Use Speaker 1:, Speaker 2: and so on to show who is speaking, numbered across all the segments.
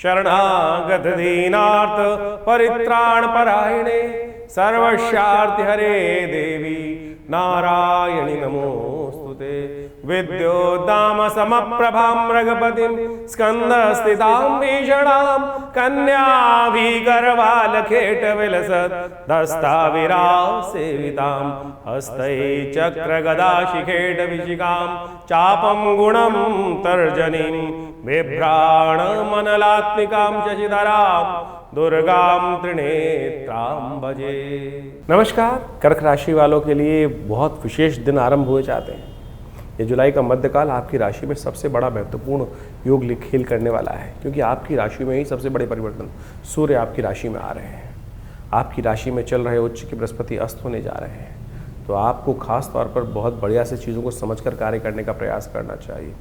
Speaker 1: शरणागत दीनार्थ परित्राण परायणे सर्वस्यार्थ हरे देवी नारायणी नमोस्तुते। विद्योद्दाम समप्रभां मृगपतिं स्कंदस्थितां भीषणां कन्याभिगर्भालखेट विलसत् दस्ताविरासेवितां हस्तै चक्रगदाशिखेट विशिखां चापं गुणं तर्जनीं बिभ्राणमनलात्मिकां शशिधरां दुर्गां त्रिनेत्रां भजे। नमस्कार, कर्क राशि वालों के लिए बहुत विशेष दिन आरंभ हुए जाते हैं। ये जुलाई का मध्यकाल आपकी राशि में सबसे बड़ा महत्वपूर्ण योग खेल करने वाला है, क्योंकि आपकी राशि में ही सबसे बड़े परिवर्तन सूर्य आपकी राशि में आ रहे हैं। आपकी राशि में चल रहे उच्च के बृहस्पति अस्त होने जा रहे हैं, तो आपको खास तौर पर बहुत बढ़िया से चीज़ों को समझकर कार्य करने का प्रयास करना चाहिए।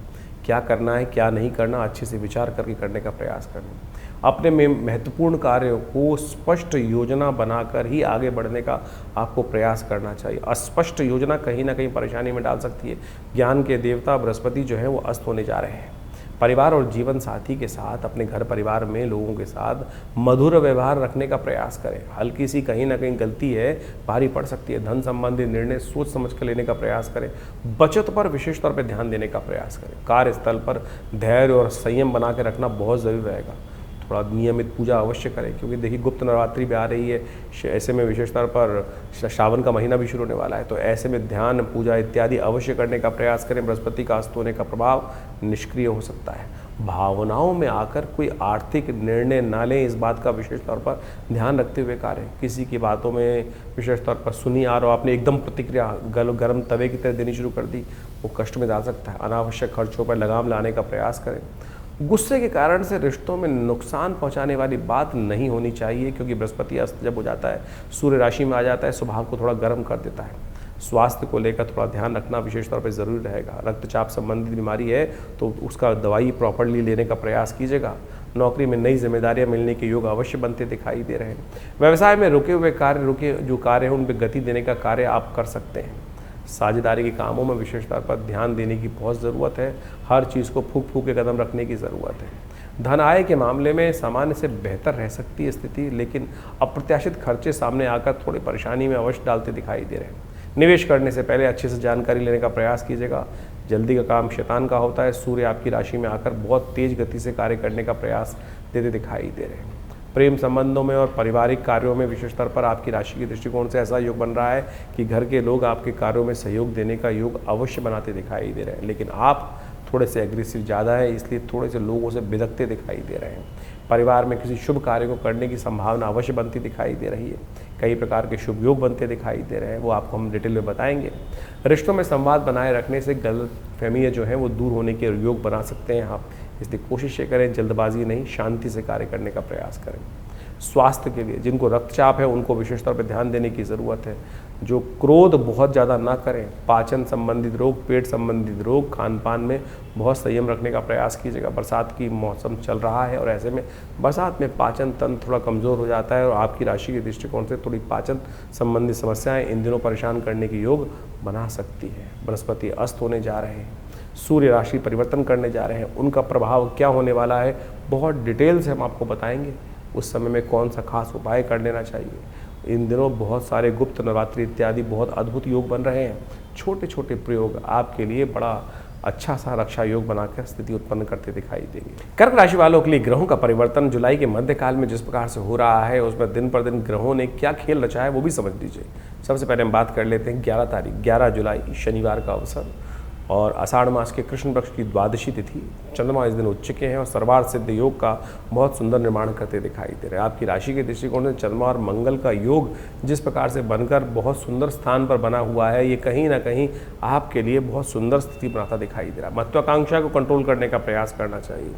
Speaker 1: क्या करना है, क्या नहीं करना, अच्छे से विचार करके करने का प्रयास करना। अपने में महत्वपूर्ण कार्यों को स्पष्ट योजना बनाकर ही आगे बढ़ने का आपको प्रयास करना चाहिए। अस्पष्ट योजना कहीं ना कहीं परेशानी में डाल सकती है। ज्ञान के देवता बृहस्पति जो है वो अस्त होने जा रहे हैं। परिवार और जीवन साथी के साथ, अपने घर परिवार में लोगों के साथ मधुर व्यवहार रखने का प्रयास करें। हल्की सी कहीं ना कहीं गलती है, भारी पड़ सकती है। धन संबंधी निर्णय सोच समझ कर लेने का प्रयास करें। बचत पर विशेष तौर पर ध्यान देने का प्रयास करें। कार्यस्थल पर धैर्य और संयम बना के रखना बहुत ज़रूरी रहेगा। थोड़ा नियमित पूजा अवश्य करें, क्योंकि देखिए गुप्त नवरात्रि भी आ रही है। ऐसे में विशेष तौर पर श्रावण का महीना भी शुरू होने वाला है, तो ऐसे में ध्यान पूजा इत्यादि अवश्य करने का प्रयास करें। बृहस्पति का अस्त होने का प्रभाव निष्क्रिय हो सकता है। भावनाओं में आकर कोई आर्थिक निर्णय ना लें, इस बात का विशेष तौर पर ध्यान रखते हुए कार्य। किसी की बातों में विशेष तौर पर सुनी और आपने एकदम प्रतिक्रिया गर्म तवे की तरह देनी शुरू कर दी, वो कष्ट में डाल सकता है। अनावश्यक खर्चों पर लगाम लाने का प्रयास करें। गुस्से के कारण से रिश्तों में नुकसान पहुंचाने वाली बात नहीं होनी चाहिए, क्योंकि बृहस्पति अस्त जब हो जाता है, सूर्य राशि में आ जाता है, स्वभाव को थोड़ा गर्म कर देता है। स्वास्थ्य को लेकर थोड़ा ध्यान रखना विशेष तौर पर ज़रूरी रहेगा। रक्तचाप संबंधित बीमारी है तो उसका दवाई प्रॉपरली लेने का प्रयास कीजिएगा। नौकरी में नई जिम्मेदारियां मिलने के योग अवश्य बनते दिखाई दे रहे हैं। व्यवसाय में रुके हुए कार्य, जो कार्य हैं उन पर गति देने का कार्य आप कर सकते हैं। साझेदारी के कामों में विशेष तौर पर ध्यान देने की बहुत ज़रूरत है। हर चीज़ को फूंक फूंक के कदम रखने की ज़रूरत है। धन आय के मामले में सामान्य से बेहतर रह सकती है स्थिति, लेकिन अप्रत्याशित खर्चे सामने आकर थोड़ी परेशानी में अवश्य डालते दिखाई दे रहे हैं। निवेश करने से पहले अच्छे से जानकारी लेने का प्रयास कीजिएगा। जल्दी का काम शैतान का होता है। सूर्य आपकी राशि में आकर बहुत तेज गति से कार्य करने का प्रयास देते दिखाई दे रहे हैं। प्रेम संबंधों में और पारिवारिक कार्यों में विशेष तौर पर आपकी राशि के दृष्टिकोण से ऐसा योग बन रहा है कि घर के लोग आपके कार्यों में सहयोग देने का योग अवश्य बनाते दिखाई दे रहे हैं, लेकिन आप थोड़े से एग्रेसिव ज़्यादा है, इसलिए थोड़े से लोगों से बिदकते दिखाई दे रहे हैं। परिवार में किसी शुभ कार्य को करने की संभावना अवश्य बनती दिखाई दे रही है। कई प्रकार के शुभ योग बनते दिखाई दे रहे हैं, वो आपको हम डिटेल में बताएंगे। रिश्तों में संवाद बनाए रखने से गलतफहमियां जो हैं वो दूर होने के योग बना सकते हैं आप, इसलिए कोशिश करें, जल्दबाजी नहीं, शांति से कार्य करने का प्रयास करें। स्वास्थ्य के लिए जिनको रक्तचाप है उनको विशेष तौर पर ध्यान देने की ज़रूरत है। जो क्रोध बहुत ज़्यादा ना करें। पाचन संबंधित रोग, पेट संबंधित रोग, खान पान में बहुत संयम रखने का प्रयास कीजिएगा। बरसात की मौसम चल रहा है और ऐसे में बरसात में पाचन तंत्र थोड़ा कमज़ोर हो जाता है और आपकी राशि के दृष्टिकोण से थोड़ी पाचन संबंधी समस्याएं इन दिनों परेशान करने की योग बना सकती है। बृहस्पति अस्त होने जा रहे हैं, सूर्य राशि परिवर्तन करने जा रहे हैं, उनका प्रभाव क्या होने वाला है बहुत डिटेल से हम आपको बताएंगे। उस समय में कौन सा खास उपाय कर लेना चाहिए। इन दिनों बहुत सारे गुप्त नवरात्रि इत्यादि बहुत अद्भुत योग बन रहे हैं। छोटे छोटे प्रयोग आपके लिए बड़ा अच्छा सा रक्षा योग बनाकर स्थिति उत्पन्न करते दिखाई देंगे। कर्क राशि वालों के लिए ग्रहों का परिवर्तन जुलाई के मध्यकाल में जिस प्रकार से हो रहा है, उसमें दिन पर दिन ग्रहों ने क्या खेल रचा है वो भी समझ लीजिए। सबसे पहले हम बात कर लेते हैं 11 जुलाई शनिवार का अवसर और आषाढ़ मास के कृष्ण पक्ष की द्वादशी तिथि। चंद्रमा इस दिन उच्च के हैं और सर्वार्थ सिद्ध योग का बहुत सुंदर निर्माण करते दिखाई दे रहे हैं। आपकी राशि के दृष्टिकोण से चंद्रमा और मंगल का योग जिस प्रकार से बनकर बहुत सुंदर स्थान पर बना हुआ है, ये कहीं ना कहीं आपके लिए बहुत सुंदर स्थिति बनाता दिखाई दे रहा है। महत्वाकांक्षा को कंट्रोल करने का प्रयास करना चाहिए।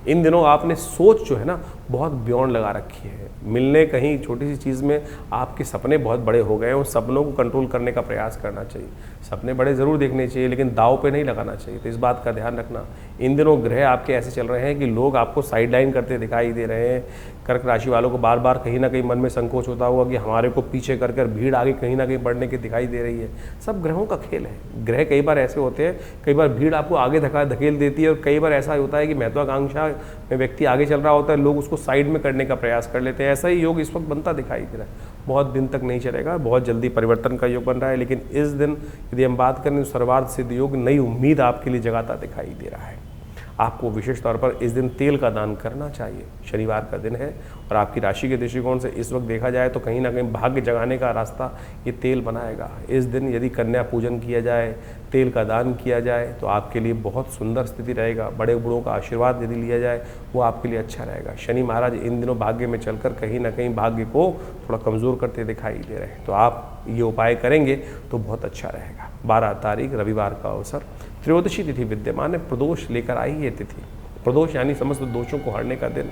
Speaker 1: इन दिनों आपने सोच जो है ना बहुत बियॉन्ड लगा रखी है। मिलने कहीं छोटी सी चीज़ में आपके सपने बहुत बड़े हो गए हैं, उन सपनों को कंट्रोल करने का प्रयास करना चाहिए। सपने बड़े ज़रूर देखने चाहिए, लेकिन दाव पे नहीं लगाना चाहिए। तो इस बात का ध्यान रखना। इन दिनों ग्रह आपके ऐसे चल रहे हैं कि लोग आपको साइडलाइन करते दिखाई दे रहे हैं। कर्क राशि वालों को बार बार कहीं ना कहीं मन में संकोच होता होगा कि हमारे को पीछे कर भीड़ आगे कहीं ना कहीं बढ़ने की दिखाई दे रही है। सब ग्रहों का खेल है। ग्रह कई बार ऐसे होते हैं, कई बार भीड़ आपको आगे धकेल देती है, और कई बार ऐसा होता है कि महत्वाकांक्षा में व्यक्ति आगे चल रहा होता है, लोग उसको साइड में करने का प्रयास कर लेते हैं। ऐसा ही योग इस वक्त बनता दिखाई दे रहा है। बहुत दिन तक नहीं चलेगा, बहुत जल्दी परिवर्तन का योग बन रहा है। लेकिन इस दिन यदि हम बात करें तो सर्वार्थ सिद्ध योग नई उम्मीद आपके लिए जगाता दिखाई दे रहा है। आपको विशेष तौर पर इस दिन तेल का दान करना चाहिए। शनिवार का दिन है और आपकी राशि के दृष्टिकोण से इस वक्त देखा जाए तो कहीं ना कहीं भाग्य जगाने का रास्ता ये तेल बनाएगा। इस दिन यदि कन्या पूजन किया जाए, तेल का दान किया जाए तो आपके लिए बहुत सुंदर स्थिति रहेगा। बड़े बूढ़ों का आशीर्वाद यदि लिया जाए वो आपके लिए अच्छा रहेगा। शनि महाराज इन दिनों भाग्य में चलकर कहीं ना कहीं भाग्य को थोड़ा कमज़ोर करते दिखाई दे रहे हैं, तो आप ये उपाय करेंगे तो बहुत अच्छा रहेगा। 12 तारीख रविवार का अवसर, त्रयोदशी तिथि विद्यमान है। प्रदोष लेकर आई ये तिथि। प्रदोष यानी समस्त दोषों को हरने का दिन।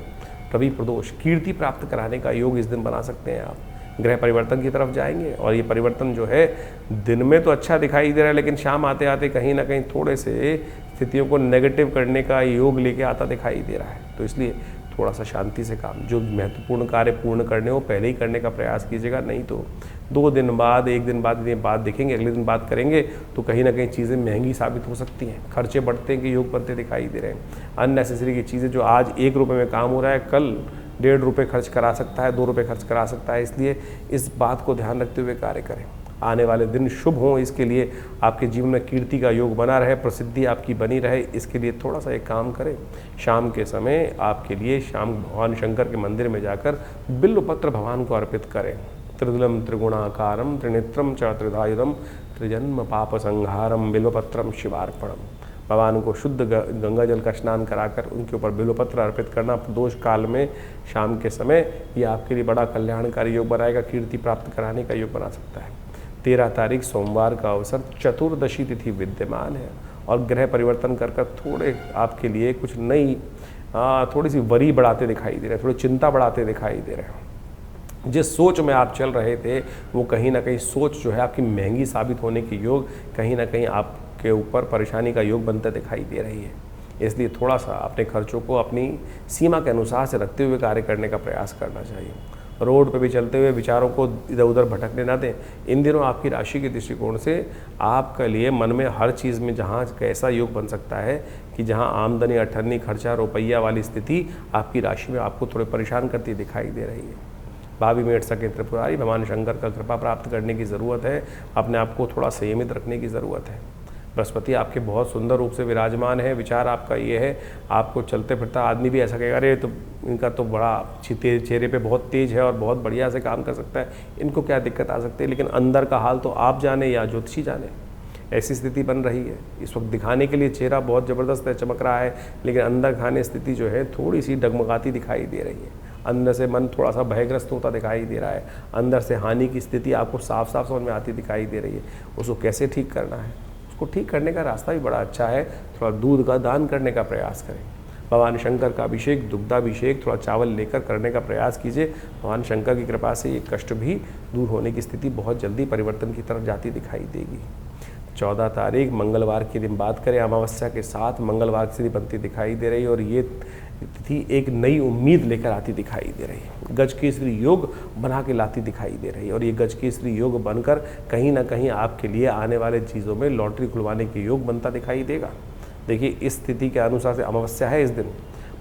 Speaker 1: रवि प्रदोष, कीर्ति प्राप्त कराने का योग इस दिन बना सकते हैं आप। ग्रह परिवर्तन की तरफ जाएंगे और ये परिवर्तन जो है दिन में तो अच्छा दिखाई दे रहा है, लेकिन शाम आते आते कहीं ना कहीं थोड़े से स्थितियों को नेगेटिव करने का योग लेके आता दिखाई दे रहा है। तो इसलिए थोड़ा सा शांति से काम, जो महत्वपूर्ण कार्य पूर्ण करने हो पहले ही करने का प्रयास कीजिएगा। नहीं तो 2 दिन बाद, 1 दिन बाद ये बात देखेंगे, अगले दिन बात करेंगे तो कहीं ना कहीं चीज़ें महंगी साबित हो सकती हैं। खर्चे बढ़ते के योग बनते दिखाई दे रहे हैं। अननेसेसरी की चीज़ें जो आज 1 रुपये में काम हो रहा है, कल 1.5 रुपये खर्च करा सकता है, 2 रुपये खर्च करा सकता है। इसलिए इस बात को ध्यान रखते हुए कार्य करें। आने वाले दिन शुभ हों, इसके लिए आपके जीवन में कीर्ति का योग बना रहे, प्रसिद्धि आपकी बनी रहे, इसके लिए थोड़ा सा एक काम करें। शाम के समय आपके लिए शाम भगवान शंकर के मंदिर में जाकर बिल्वपत्र भगवान को अर्पित करें। त्रिदुलम त्रिगुणाकारम त्रिनेत्रम च त्रिधायुधम त्रिजन्म पाप संहारम बिल्वपत्रम शिवार्पणम। भगवान को शुद्ध गंगा जल का स्नान कराकर उनके ऊपर बिल्वपत्र अर्पित करना प्रदोष काल में शाम के समय, ये आपके लिए बड़ा कल्याणकारी योग बनाएगा, कीर्ति प्राप्त कराने का योग बना सकता है। 13 तारीख सोमवार का अवसर, चतुर्दशी तिथि विद्यमान है और ग्रह परिवर्तन कर थोड़े आपके लिए कुछ नई थोड़ी सी वरी बढ़ाते दिखाई दे रहे हैं, थोड़ी चिंता बढ़ाते दिखाई दे रहे हैं। जिस सोच में आप चल रहे थे वो कहीं ना कहीं सोच जो है आपकी महंगी साबित होने की योग कहीं ना कहीं आपके ऊपर परेशानी का योग बनता दिखाई दे रही है। इसलिए थोड़ा सा अपने खर्चों को अपनी सीमा के अनुसार से रखते हुए कार्य करने का प्रयास करना चाहिए। रोड पे भी चलते हुए विचारों को इधर उधर भटकने ना दें। इन दिनों आपकी राशि के दृष्टिकोण से आपके लिए मन में हर चीज़ में जहाँ कैसा योग बन सकता है कि जहाँ आमदनी अठन्नी खर्चा रुपया वाली स्थिति आपकी राशि में आपको थोड़े परेशान करती दिखाई दे रही है। भाभी मेट सके त्रिपुरारी, भगवान शंकर का कृपा प्राप्त करने की ज़रूरत है। अपने आप को थोड़ा संयमित रखने की ज़रूरत है। बृहस्पति आपके बहुत सुंदर रूप से विराजमान है। विचार आपका ये है, आपको चलते फिरता आदमी भी ऐसा कहेगा, अरे तो इनका तो बड़ा चेहरे पे बहुत तेज है और बहुत बढ़िया से काम कर सकता है, इनको क्या दिक्कत आ सकती है। लेकिन अंदर का हाल तो आप जाने या ज्योतिषी जाने, ऐसी स्थिति बन रही है। इस वक्त दिखाने के लिए चेहरा बहुत ज़बरदस्त है, चमक रहा है, लेकिन अंदर खाने स्थिति जो है थोड़ी सी डगमगाती दिखाई दे रही है। अंदर से मन थोड़ा सा भयग्रस्त होता दिखाई दे रहा है। अंदर से हानि की स्थिति आपको साफ साफ समझ में आती दिखाई दे रही है। उसको कैसे ठीक करना है, उसको ठीक करने का रास्ता भी बड़ा अच्छा है। थोड़ा दूध का दान करने का प्रयास करें। भगवान शंकर का अभिषेक, दुग्धाभिषेक थोड़ा चावल लेकर करने का प्रयास कीजिए। भगवान शंकर की कृपा से ये कष्ट भी दूर होने की स्थिति बहुत जल्दी परिवर्तन की तरफ जाती दिखाई देगी। 14 तारीख मंगलवार की दिन बात करें, अमावस्या के साथ मंगलवार की स्थिति बनती दिखाई दे रही है और ये तिथि एक नई उम्मीद लेकर आती दिखाई दे रही है। गज केसरी योग बना के लाती दिखाई दे रही है और ये गज केसरी योग बनकर कहीं ना कहीं आपके लिए आने वाले चीज़ों में लॉटरी खुलवाने के योग बनता दिखाई देगा। देखिए इस स्थिति के अनुसार से अमावस्या है, इस दिन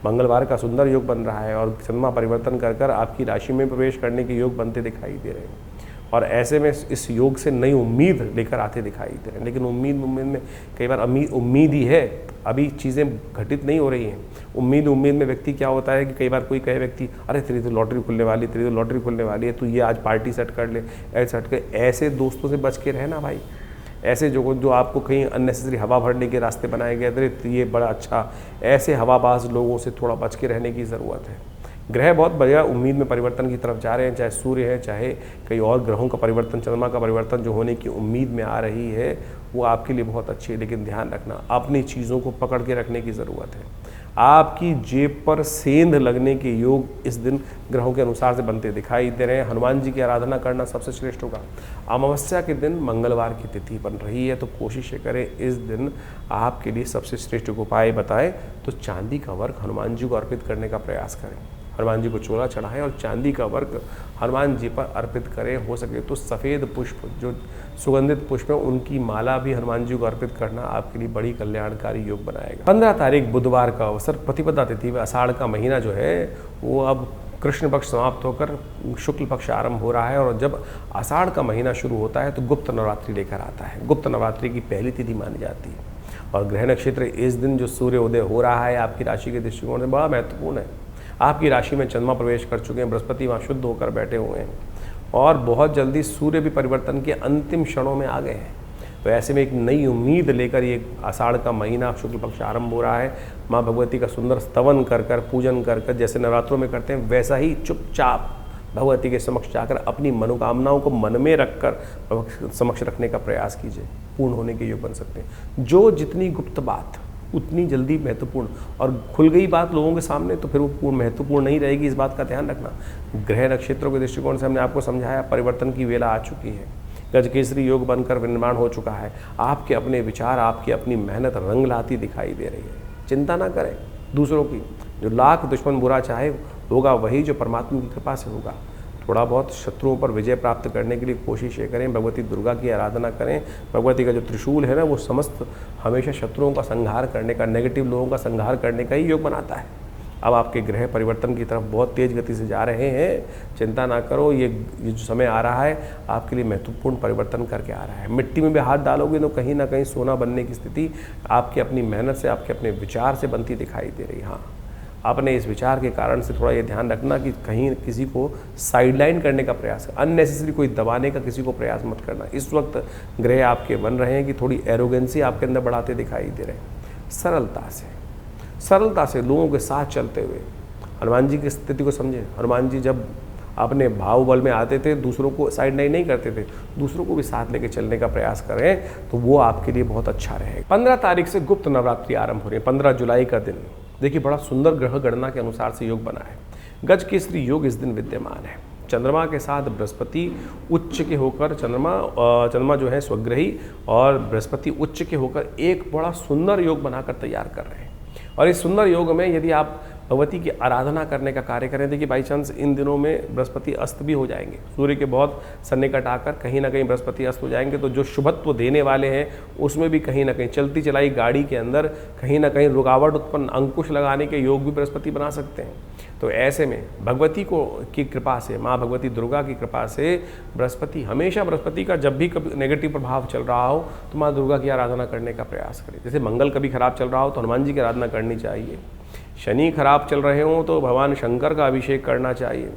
Speaker 1: मंगलवार का सुंदर योग बन रहा है और चंद्रमा परिवर्तन कर आपकी राशि में प्रवेश करने के योग बनते दिखाई दे रहे हैं और ऐसे में इस योग से नई उम्मीद लेकर आते दिखाई दे रहे हैं। लेकिन उम्मीद में कई बार उम्मीद ही है, अभी चीज़ें घटित नहीं हो रही हैं। उम्मीद में व्यक्ति क्या होता है कि कई बार कोई कहे व्यक्ति, अरे तेरी तो लॉटरी खुलने वाली, तेरी तो लॉटरी खुलने वाली है, तू ये आज पार्टी सेट कर ले, ऐसे हट के। ऐसे दोस्तों से बच के रहना भाई। ऐसे जो आपको कहीं अननेसेसरी हवा भरने के रास्ते बनाए गए, अरे ये बड़ा अच्छा, ऐसे हवाबाज लोगों से थोड़ा बच के रहने की ज़रूरत है। ग्रह बहुत बढ़िया उम्मीद में परिवर्तन की तरफ जा रहे हैं, चाहे सूर्य है चाहे कई और ग्रहों का परिवर्तन, चंद्रमा का परिवर्तन जो होने की उम्मीद में आ रही है वो आपके लिए बहुत अच्छी है। लेकिन ध्यान रखना, अपनी चीज़ों को पकड़ के रखने की ज़रूरत है। आपकी जेब पर सेंध लगने के योग इस दिन ग्रहों के अनुसार से बनते दिखाई दे रहे हैं। हनुमान जी की आराधना करना सबसे श्रेष्ठ होगा। अमावस्या के दिन मंगलवार की तिथि बन रही है, तो कोशिश करें इस दिन आपके लिए सबसे श्रेष्ठ उपाय बताएं तो चांदी का वर्क हनुमान जी को अर्पित करने का प्रयास करें। हनुमान जी को चोला चढ़ाएं और चांदी का वर्क हनुमान जी पर अर्पित करें। हो सके तो सफ़ेद पुष्प, जो सुगंधित पुष्प है, उनकी माला भी हनुमान जी को अर्पित करना आपके लिए बड़ी कल्याणकारी योग बनाएगा। 15 तारीख बुधवार का अवसर, प्रतिपदा तिथि में आषाढ़ का महीना जो है वो अब कृष्ण पक्ष समाप्त होकर शुक्ल पक्ष आरंभ हो रहा है, और जब आषाढ़ का महीना शुरू होता है तो गुप्त नवरात्रि लेकर आता है। गुप्त नवरात्रि की पहली तिथि मानी जाती है, और ग्रह नक्षत्र इस दिन जो सूर्य उदय हो रहा है आपकी राशि के दृष्टिकोण से बड़ा महत्वपूर्ण है। आपकी राशि में चंद्रमा प्रवेश कर चुके हैं, बृहस्पति वहाँ शुद्ध होकर बैठे हुए हैं, और बहुत जल्दी सूर्य भी परिवर्तन के अंतिम क्षणों में आ गए हैं। तो ऐसे में एक नई उम्मीद लेकर ये आषाढ़ का महीना शुक्ल पक्ष आरंभ हो रहा है। माँ भगवती का सुंदर स्तवन कर कर, पूजन कर कर, जैसे नवरात्रों में करते हैं वैसा ही चुपचाप भगवती के समक्ष जाकर अपनी मनोकामनाओं को मन में रखकर समक्ष रखने का प्रयास कीजिए। पूर्ण होने के योग बन सकते हैं। जो जितनी गुप्त बात उतनी जल्दी महत्वपूर्ण, और खुल गई बात लोगों के सामने तो फिर वो पूर्ण महत्वपूर्ण नहीं रहेगी, इस बात का ध्यान रखना। ग्रह नक्षत्रों के दृष्टिकोण से हमने आपको समझाया, परिवर्तन की वेला आ चुकी है। गजकेसरी योग बनकर निर्माण हो चुका है। आपके अपने विचार, आपकी अपनी मेहनत रंग लाती दिखाई दे रही है। चिंता ना करें दूसरों की, जो लाख दुश्मन बुरा चाहे होगा वही जो परमात्मा की कृपा से होगा। थोड़ा बहुत शत्रुओं पर विजय प्राप्त करने के लिए कोशिश करें, भगवती दुर्गा की आराधना करें। भगवती का जो त्रिशूल है ना, वो समस्त हमेशा शत्रुओं का संहार करने का, नेगेटिव लोगों का संहार करने का ही योग बनाता है। अब आपके ग्रह परिवर्तन की तरफ बहुत तेज गति से जा रहे हैं, चिंता ना करो। ये जो समय आ रहा है आपके लिए महत्वपूर्ण परिवर्तन करके आ रहा है। मिट्टी में भी हाथ डालोगे तो कहीं ना कहीं सोना बनने की स्थिति आपकी अपनी मेहनत से, आपके अपने विचार से बनती दिखाई दे रही है। हाँ, आपने इस विचार के कारण से थोड़ा ये ध्यान रखना कि कहीं किसी को साइडलाइन करने का प्रयास, अननेसेसरी कोई दबाने का किसी को प्रयास मत करना। इस वक्त ग्रह आपके बन रहे हैं कि थोड़ी एरोगेंसी आपके अंदर बढ़ाते दिखाई दे रहे हैं। सरलता से लोगों के साथ चलते हुए हनुमान जी की स्थिति को समझें। हनुमान जी जब अपने भाव बल में आते थे, दूसरों को साइडलाइन नहीं करते थे, दूसरों को भी साथ लेके चलने का प्रयास करें तो वो आपके लिए बहुत अच्छा रहेगा। 15 तारीख से गुप्त नवरात्रि आरंभ हो रही है। 15 जुलाई का दिन देखिए बड़ा सुंदर ग्रह गणना के अनुसार से योग बना है। गजकेसरी योग इस दिन विद्यमान है। चंद्रमा के साथ बृहस्पति उच्च के होकर, चंद्रमा जो है स्वग्रही और बृहस्पति उच्च के होकर एक बड़ा सुंदर योग बनाकर तैयार कर रहे हैं। और इस सुंदर योग में यदि आप भगवती की आराधना करने का कार्य करें, देखिए बाई चांस इन दिनों में बृहस्पति अस्त भी हो जाएंगे। सूर्य के बहुत सन्निकट आकर कहीं ना कहीं बृहस्पति अस्त हो जाएंगे, तो जो शुभत्व देने वाले हैं उसमें भी कहीं ना कहीं चलती चलाई गाड़ी के अंदर कहीं ना कहीं रुकावट उत्पन्न, अंकुश लगाने के योग भी बृहस्पति बना सकते हैं। तो ऐसे में भगवती की कृपा से, माँ भगवती दुर्गा की कृपा से बृहस्पति, हमेशा बृहस्पति का जब भी कभी नेगेटिव प्रभाव चल रहा हो तो माँ दुर्गा की आराधना करने का प्रयास करें। जैसे मंगल कभी खराब चल रहा हो तो हनुमान जी की आराधना करनी चाहिए। शनि खराब चल रहे हों तो भगवान शंकर का अभिषेक करना चाहिए।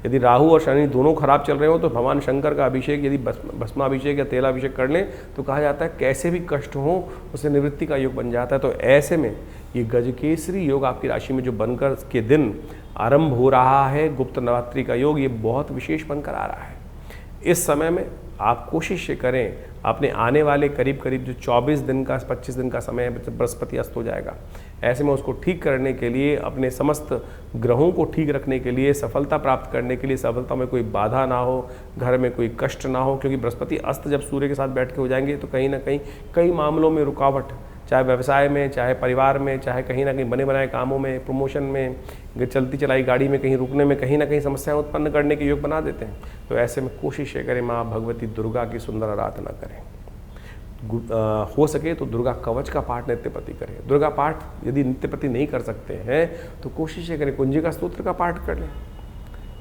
Speaker 1: यदि राहु और शनि दोनों खराब चल रहे हो तो भगवान शंकर का अभिषेक, यदि भस्माभिषेक या तेलाभिषेक कर लें तो कहा जाता है कैसे भी कष्ट हो उससे निवृत्ति का योग बन जाता है। तो ऐसे में ये गजकेसरी योग आपकी राशि में जो बनकर के दिन आरंभ हो रहा है, गुप्त नवरात्रि का योग, ये बहुत विशेष बनकर आ रहा है। इस समय में आप कोशिश करें, अपने आने वाले करीब करीब जो 24 दिन का 25 दिन का समय बृहस्पति अस्त हो जाएगा, ऐसे में उसको ठीक करने के लिए, अपने समस्त ग्रहों को ठीक रखने के लिए, सफलता प्राप्त करने के लिए, सफलता में कोई बाधा ना हो, घर में कोई कष्ट ना हो, क्योंकि बृहस्पति अस्त जब सूर्य के साथ बैठ के हो जाएंगे तो कहीं ना कहीं कई मामलों में रुकावट, चाहे व्यवसाय में, चाहे परिवार में, चाहे कहीं ना कहीं बने बनाए कामों में, प्रमोशन में, चलती चलाई गाड़ी में कहीं रुकने में कहीं ना कहीं समस्याएं उत्पन्न करने के योग बना देते हैं। तो ऐसे में कोशिश करें माँ भगवती दुर्गा की सुंदर आराधना करें। हो सके तो दुर्गा कवच का पाठ नित्यपति करें। दुर्गा पाठ यदि नित्यपति नहीं कर सकते हैं तो कोशिश करें कुंजिका स्तोत्र का पाठ कर लें।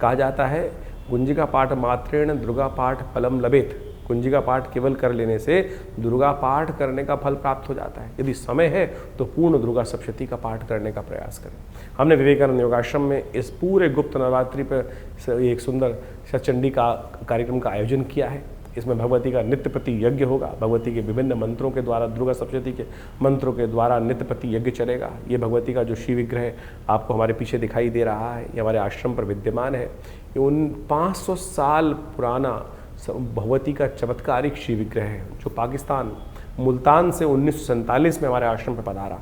Speaker 1: कहा जाता है कुंजिका पाठ मात्रेण दुर्गा पाठ फलम लभेत। कुंजिका पाठ केवल कर लेने से दुर्गा पाठ करने का फल प्राप्त हो जाता है। यदि समय है तो पूर्ण दुर्गा सप्तशती का पाठ करने का प्रयास करें। हमने विवेकानंद योगाश्रम में इस पूरे गुप्त नवरात्रि पर एक सुंदर सचंडी का कार्यक्रम का आयोजन किया है। इसमें भगवती का नित्यपति यज्ञ होगा। भगवती के विभिन्न मंत्रों के द्वारा, दुर्गा सप्तशती के मंत्रों के द्वारा नित्यपति यज्ञ चलेगा। ये भगवती का जो शिव विग्रह आपको हमारे पीछे दिखाई दे रहा है, ये हमारे आश्रम पर विद्यमान है। ये उन 500 साल पुराना भगवती का चमत्कारिक शिव विग्रह है जो पाकिस्तान मुल्तान से 1947 में हमारे आश्रम पर पधारा।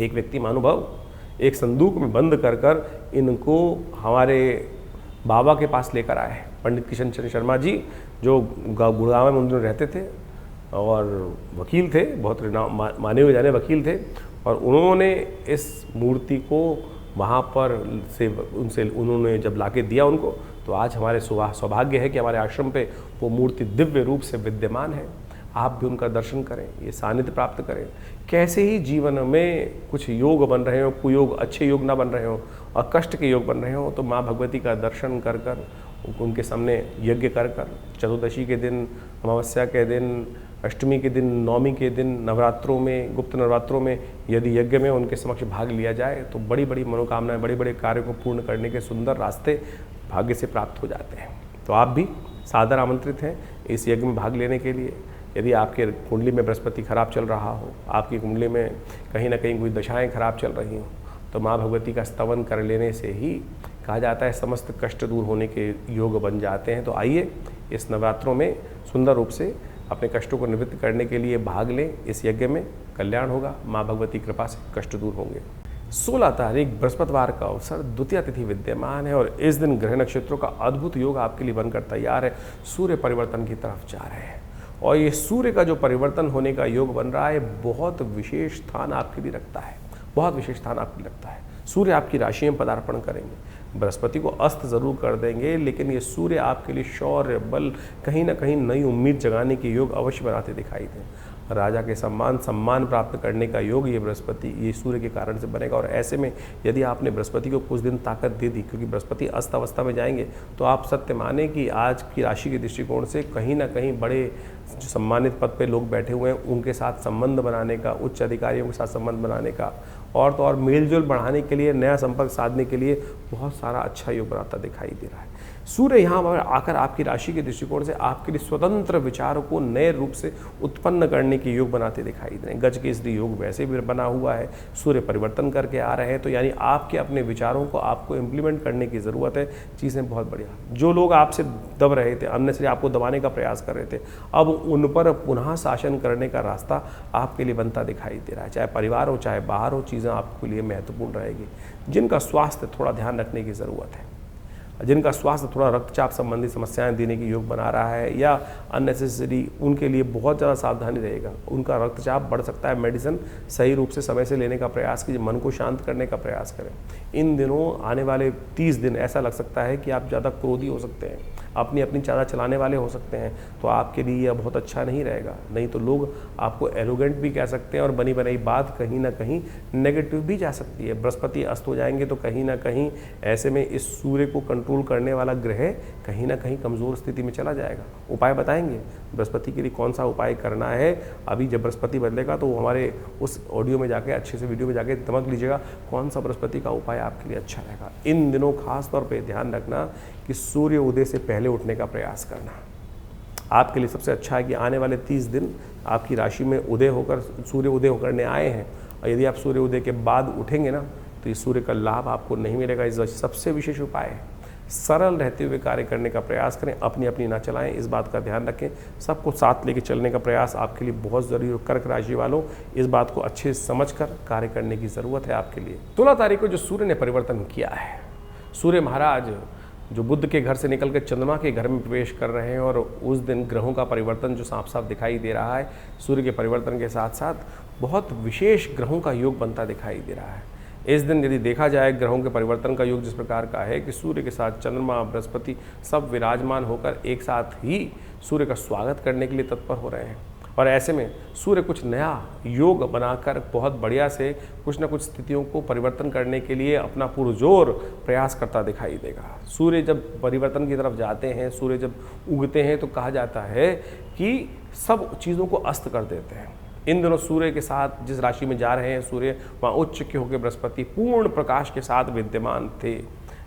Speaker 1: एक व्यक्ति महानुभाव एक संदूक में बंद कर कर इनको हमारे बाबा के पास लेकर आए। पंडित किशन चंद्र शर्मा जी जो गुड़गांव में उन रहते थे और वकील थे, बहुत माने हुए जाने वकील थे, और उन्होंने इस मूर्ति को वहाँ पर से उनसे उन्होंने जब लाके दिया उनको, तो आज हमारे सौभाग्य है कि हमारे आश्रम पे वो मूर्ति दिव्य रूप से विद्यमान है। आप भी उनका दर्शन करें, ये सानिध्य प्राप्त करें। कैसे ही जीवन में कुछ योग बन रहे हो, कुयोग अच्छे योग ना बन रहे हो और कष्ट के योग बन रहे हो, तो माँ भगवती का दर्शन कर कर उनके सामने यज्ञ कर कर, चतुर्दशी के दिन, अमावस्या के दिन, अष्टमी के दिन, नवमी के दिन, नवरात्रों में, गुप्त नवरात्रों में यदि यज्ञ में उनके समक्ष भाग लिया जाए तो बड़ी बड़ी मनोकामनाएं, बड़े बड़े कार्यों को पूर्ण करने के सुंदर रास्ते भाग्य से प्राप्त हो जाते हैं। तो आप भी सादर आमंत्रित हैं इस यज्ञ में भाग लेने के लिए। यदि आपके कुंडली में बृहस्पति खराब चल रहा हो, आपकी कुंडली में कहीं ना कहीं कोई दशाएं खराब चल रही हों, तो माँ भगवती का स्तवन कर लेने से ही कहा जाता है समस्त कष्ट दूर होने के योग बन जाते हैं। तो आइए इस नवरात्रों में सुंदर रूप से अपने कष्टों को निवृत्त करने के लिए भाग लें इस यज्ञ में। कल्याण होगा, माँ भगवती कृपा से कष्ट दूर होंगे। 16 तारीख बृहस्पतिवार का अवसर, द्वितीया तिथि विद्यमान है और इस दिन ग्रह नक्षत्रों का अद्भुत योग आपके लिए बनकर तैयार है। सूर्य परिवर्तन की तरफ जा रहे हैं और ये सूर्य का जो परिवर्तन होने का योग बन रहा है बहुत विशेष स्थान आपके लिए रखता है, बहुत विशेष स्थान आपके लिए रखता है। सूर्य आपकी राशि में पदार्पण करेंगे, बृहस्पति को अस्त जरूर कर देंगे, लेकिन ये सूर्य आपके लिए शौर्य, बल, कहीं ना कहीं नई उम्मीद जगाने के योग अवश्य बनाते दिखाई दें। राजा के सम्मान प्राप्त करने का योग ये बृहस्पति, ये सूर्य के कारण से बनेगा। और ऐसे में यदि आपने बृहस्पति को कुछ दिन ताकत दे दी, क्योंकि बृहस्पति अस्त अवस्था में जाएंगे, तो आप सत्य माने कि आज की राशि के दृष्टिकोण से कहीं ना कहीं बड़े जो सम्मानित पद पे लोग बैठे हुए हैं उनके साथ संबंध बनाने का, उच्च अधिकारियों के साथ संबंध बनाने का, और तो और मेलजोल बढ़ाने के लिए, नया संपर्क साधने के लिए बहुत सारा अच्छा योग बनाता दिखाई दे रहा है। सूर्य यहाँ पर आकर आपकी राशि के दृष्टिकोण से आपके लिए स्वतंत्र विचारों को नए रूप से उत्पन्न करने के योग बनाते दिखाई दे रहे हैं। गज केसरी योग वैसे भी बना हुआ है, सूर्य परिवर्तन करके आ रहे हैं, तो यानी आपके अपने विचारों को आपको इम्प्लीमेंट करने की ज़रूरत है। चीज़ें बहुत बढ़िया, जो लोग आपसे दब रहे थे, अन्य से आपको दबाने का प्रयास कर रहे थे, अब उन पर पुनः शासन करने का रास्ता आपके लिए बनता दिखाई दे रहा है। चाहे परिवार हो चाहे बाहर हो, चीज़ें आपके लिए महत्वपूर्ण रहेगी। जिनका स्वास्थ्य थोड़ा ध्यान रखने की ज़रूरत है, जिनका स्वास्थ्य थोड़ा रक्तचाप संबंधी समस्याएं देने की योग बना रहा है या अननेसेसरी, उनके लिए बहुत ज़्यादा सावधानी रहेगा। उनका रक्तचाप बढ़ सकता है, मेडिसिन सही रूप से समय से लेने का प्रयास कीजिए, मन को शांत करने का प्रयास करें। इन दिनों आने वाले 30 दिन ऐसा लग सकता है कि आप ज़्यादा क्रोधी हो सकते हैं, अपनी ज़्यादा चलाने वाले हो सकते हैं, तो आपके लिए यह बहुत अच्छा नहीं रहेगा। नहीं तो लोग आपको एरोगेंट भी कह सकते हैं और बनी बनाई बात कहीं ना कहीं नेगेटिव भी जा सकती है। बृहस्पति अस्त हो जाएंगे तो कहीं ना कहीं ऐसे में इस सूर्य को कंट्रोल करने वाला ग्रह कहीं ना कहीं कमज़ोर स्थिति में चला जाएगा। उपाय बताएंगे बृहस्पति के लिए कौन सा उपाय करना है। अभी जब बृहस्पति बदलेगा तो हमारे उस ऑडियो में जाके, अच्छे से वीडियो में जाके दमक लीजिएगा कौन सा बृहस्पति का उपाय आपके लिए अच्छा रहेगा। इन दिनों खास तौर पे ध्यान रखना कि सूर्य उदय से पहले उठने का प्रयास करना आपके लिए सबसे अच्छा है। कि आने वाले 30 दिन आपकी राशि में उदय होकर, सूर्य उदय होकर आए हैं, और यदि आप सूर्य उदय के बाद उठेंगे ना तो इस सूर्य का लाभ आपको नहीं मिलेगा। इस सबसे विशेष उपाय है सरल रहते हुए कार्य करने का प्रयास करें, अपनी ना चलाएं, इस बात का ध्यान रखें। सबको साथ लेके चलने का प्रयास आपके लिए बहुत ज़रूरी है। कर्क राशि वालों, इस बात को अच्छे से समझकर कार्य करने की ज़रूरत है आपके लिए। 16 तारीख को जो सूर्य ने परिवर्तन किया है, सूर्य महाराज जो बुध के घर से निकल कर चंद्रमा के घर में प्रवेश कर रहे हैं, और उस दिन ग्रहों का परिवर्तन जो साफ साफ दिखाई दे रहा है, सूर्य के परिवर्तन के साथ साथ बहुत विशेष ग्रहों का योग बनता दिखाई दे रहा है। इस दिन यदि देखा जाए ग्रहों के परिवर्तन का योग जिस प्रकार का है कि सूर्य के साथ चंद्रमा, बृहस्पति सब विराजमान होकर एक साथ ही सूर्य का स्वागत करने के लिए तत्पर हो रहे हैं, और ऐसे में सूर्य कुछ नया योग बनाकर बहुत बढ़िया से कुछ न कुछ स्थितियों को परिवर्तन करने के लिए अपना पुरजोर प्रयास करता दिखाई देगा। सूर्य जब परिवर्तन की तरफ जाते हैं, सूर्य जब उगते हैं, तो कहा जाता है कि सब चीज़ों को अस्त कर देते हैं। इन दिनों सूर्य के साथ जिस राशि में जा रहे हैं सूर्य, वहाँ उच्च के होकर बृहस्पति पूर्ण प्रकाश के साथ विद्यमान थे,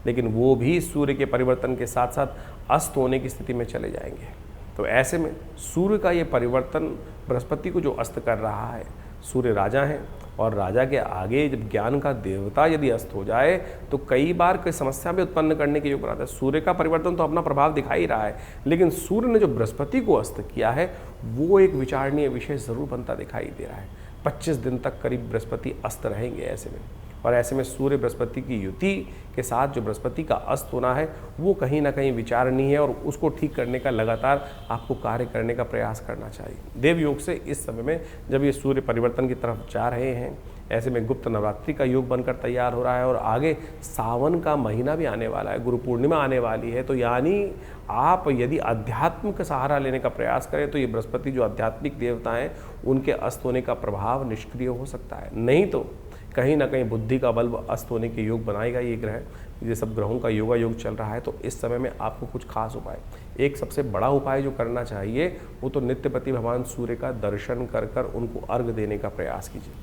Speaker 1: लेकिन वो भी सूर्य के परिवर्तन के साथ साथ अस्त होने की स्थिति में चले जाएंगे। तो ऐसे में सूर्य का ये परिवर्तन बृहस्पति को जो अस्त कर रहा है, सूर्य राजा हैं और राजा के आगे जब ज्ञान का देवता यदि अस्त हो जाए तो कई बार कोई समस्या भी उत्पन्न करने के योग बनाता है। सूर्य का परिवर्तन तो अपना प्रभाव दिखा ही रहा है, लेकिन सूर्य ने जो बृहस्पति को अस्त किया है वो एक विचारणीय विषय जरूर बनता दिखाई दे रहा है। 25 दिन तक करीब बृहस्पति अस्त रहेंगे ऐसे में। और ऐसे में सूर्य बृहस्पति की युति के साथ जो बृहस्पति का अस्त होना है वो कहीं ना कहीं विचारणीय है और उसको ठीक करने का लगातार आपको कार्य करने का प्रयास करना चाहिए। देव योग से इस समय में जब ये सूर्य परिवर्तन की तरफ जा रहे हैं, ऐसे में गुप्त नवरात्रि का योग बनकर तैयार हो रहा है और आगे सावन का महीना भी आने वाला है, गुरु पूर्णिमा आने वाली है। तो यानी आप यदि अध्यात्म का सहारा लेने का प्रयास करें तो ये बृहस्पति जो आध्यात्मिक देवता हैं उनके अस्त होने का प्रभाव निष्क्रिय हो सकता है। नहीं तो कहीं ना कहीं बुद्धि का बल अस्त होने के योग बनाएगा ये ग्रह। ये सब ग्रहों का योगा योग चल रहा है। तो इस समय में आपको कुछ खास उपाय, एक सबसे बड़ा उपाय जो करना चाहिए वो तो नित्यपति भगवान सूर्य का दर्शन कर कर उनको अर्घ देने का प्रयास कीजिए।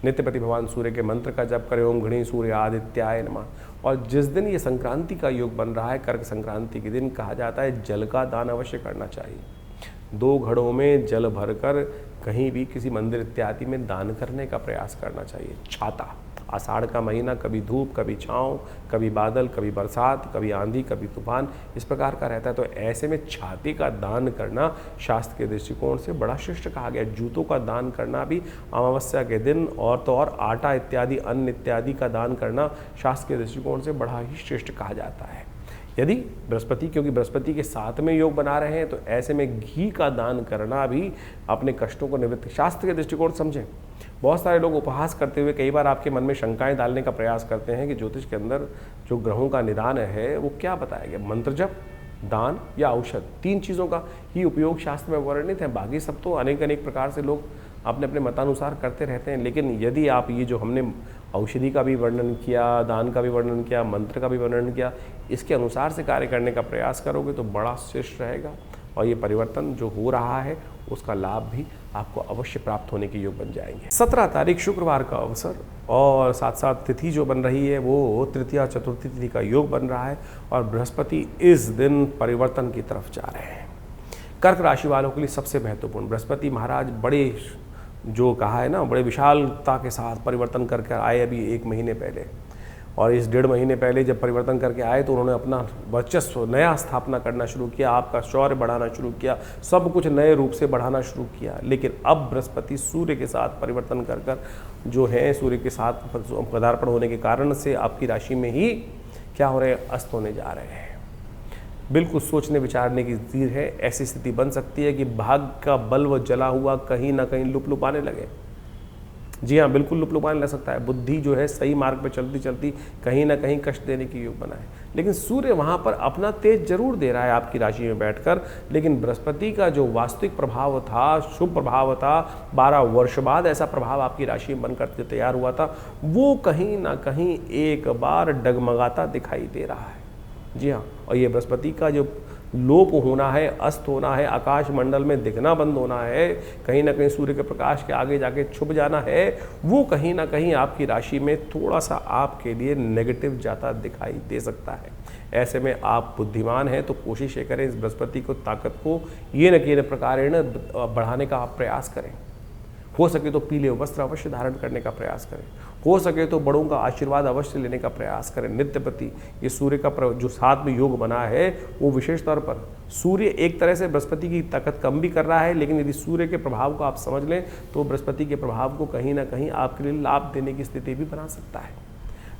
Speaker 1: नित्यपति भगवान सूर्य के मंत्र का जप करें, ओम घृणी सूर्य आदित्याय नमः। और जिस दिन ये संक्रांति का योग बन रहा है, कर्क संक्रांति के दिन, कहा जाता है जल का दान अवश्य करना चाहिए। 2 घड़ों में जल भरकर कहीं भी किसी मंदिर इत्यादि में दान करने का प्रयास करना चाहिए। छाता, आषाढ़ का महीना, कभी धूप कभी छाँव, कभी बादल कभी बरसात, कभी आंधी कभी तूफान, इस प्रकार का रहता है। तो ऐसे में छाते का दान करना शास्त्र के दृष्टिकोण से बड़ा श्रेष्ठ कहा गया। जूतों का दान करना भी अमावस्या के दिन, और तो और आटा इत्यादि अन्न इत्यादि का दान करना शास्त्र के दृष्टिकोण से बड़ा ही श्रेष्ठ कहा जाता है। यदि बृहस्पति, क्योंकि बृहस्पति के साथ में योग बना रहे हैं, तो ऐसे में घी का दान करना भी अपने कष्टों को निवृत्त, शास्त्र के दृष्टिकोण समझें। बहुत सारे लोग उपहास करते हुए कई बार आपके मन में शंकाएं डालने का प्रयास करते हैं कि ज्योतिष के अंदर जो ग्रहों का निदान है वो क्या बताया गया, मंत्र जप, दान या औषध, 3 चीज़ों का ही उपयोग शास्त्र में वर्णित है। बाकी सब तो अनेक अनेक प्रकार से लोग अपने अपने मतानुसार करते रहते हैं। लेकिन यदि आप ये जो हमने औषधि का भी वर्णन किया, दान का भी वर्णन किया, मंत्र का भी वर्णन किया, इसके अनुसार से कार्य करने का प्रयास करोगे तो बड़ा श्रेष्ठ रहेगा। और ये परिवर्तन जो हो रहा है उसका लाभ भी आपको अवश्य प्राप्त होने के योग बन जाएंगे। 17 तारीख शुक्रवार का अवसर और साथ साथ तिथि जो बन रही है वो तृतीया चतुर्थी तिथि का योग बन रहा है और बृहस्पति इस दिन परिवर्तन की तरफ जा रहे हैं। कर्क राशि वालों के लिए सबसे महत्वपूर्ण, बृहस्पति महाराज बड़े, जो कहा है ना, बड़े विशालता के साथ परिवर्तन करके आए अभी 1 महीने पहले। और इस 1.5 महीने पहले जब परिवर्तन करके आए तो उन्होंने अपना वर्चस्व नया स्थापना करना शुरू किया, आपका शौर्य बढ़ाना शुरू किया, सब कुछ नए रूप से बढ़ाना शुरू किया। लेकिन अब बृहस्पति सूर्य के साथ परिवर्तन कर कर जो है, सूर्य के साथ पदार्पण होने के कारण से आपकी राशि में ही क्या हो रहे हैं, अस्त होने जा रहे हैं। बिल्कुल सोचने विचारने की चीज़ है। ऐसी स्थिति बन सकती है कि भाग्य का बल व जला हुआ कहीं ना कहीं लुपलुपाने लगे। जी हाँ, बिल्कुल लुपलुपाने लग सकता है। बुद्धि जो है सही मार्ग पर चलती चलती कहीं ना कहीं कष्ट देने की योग बना है। लेकिन सूर्य वहाँ पर अपना तेज जरूर दे रहा है आपकी राशि में बैठकर, लेकिन बृहस्पति का जो वास्तविक प्रभाव था, शुभ प्रभाव था, 12 वर्ष बाद ऐसा प्रभाव आपकी राशि में बनकर तैयार हुआ था, वो कहीं ना कहीं एक बार डगमगाता दिखाई दे रहा है। जी हाँ, और ये बृहस्पति का जो लोप होना है, अस्त होना है, आकाश मंडल में दिखना बंद होना है, कहीं ना कहीं सूर्य के प्रकाश के आगे जाके छुप जाना है, वो कहीं ना कहीं आपकी राशि में थोड़ा सा आपके लिए नेगेटिव जाता दिखाई दे सकता है। ऐसे में आप बुद्धिमान हैं तो कोशिश ये करें, इस बृहस्पति को, ताकत को ये न कि प्रकार बढ़ाने का आप प्रयास करें। हो सके तो पीले वस्त्र अवश्य धारण करने का प्रयास करें। हो सके तो बड़ों का आशीर्वाद अवश्य लेने का प्रयास करें। नित्यपति ये सूर्य का जो साथ में योग बना है वो विशेष तौर पर, सूर्य एक तरह से बृहस्पति की ताकत कम भी कर रहा है, लेकिन यदि सूर्य के प्रभाव को आप समझ लें तो बृहस्पति के प्रभाव को कहीं ना कहीं आपके लिए लाभ देने की स्थिति भी बना सकता है।